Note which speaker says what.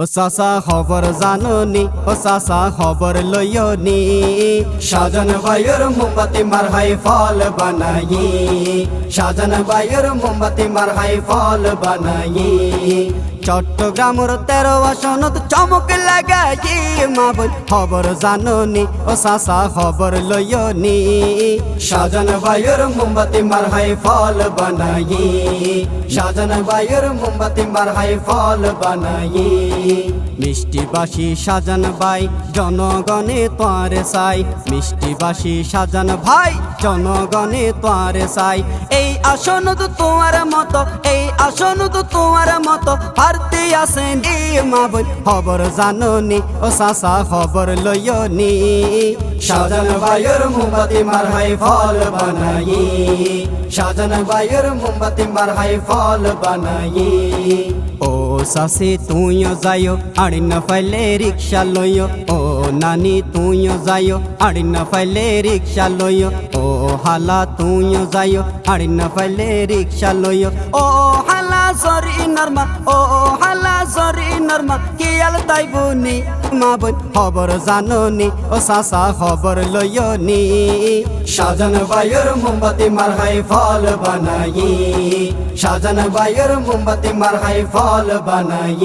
Speaker 1: ও চাচা খবর জাননি, ও চাচা খবর লইয়নি, সাজন ভাইয়ের মোমবাতি মারহাই ফল বানাই, সাজন ভাইয়ের মোমবাতি মারহাই ফল বানাই। চট্টগ্রামের 13 আসনত চমক লাগাই, মা বোন খবর জাননি, ও চাচা খবর লইয়নি, সাজন ভাইয়ের মোমবাতি মারহাই ফল বানাই, সাজন ভাইয়ের মোমবাতি মারহাই ফল বানাই। মিষ্টি বাসি সাজান ভাই জনগণে তোয়ারে চাই, মিষ্টি বাসি সাজান ভাই জনগণে তোয়ারে চাই। এই আসন তো তোমার মতো, এই আসন তো তোমার মতো হারতে আসেন মা বোন খবর জাননি, ও চাচা খবর লইয়নি, সাজান ভাইয়ের মোমবাতি মারহাই ফল বানাই, সাজান ভাইয়ের মোমবাতি মারহাই ফল বানাই। ও সাসে তুইও যাইও আড়ি না ফাইলে রিক্সা লইও, ও নানি তুইও যাইও আড়ি না ফাইলে রিক্সা লইও, ও হালা তুইও যাইও আড়ি না ফাইলে রিক্সা লইও। ও হালা সরি নরমা, ও হালা সরি নরমা কিয়াল তাইবুনি, মা বোন খবর জাননি, ও চাচা খবর লইয়নি, সাজান ভাইয়ের মোমবাতি মারহাই ফল বানাই, সাজান ভাইয়ের মোমবাতি মারহাই ফল বানাই।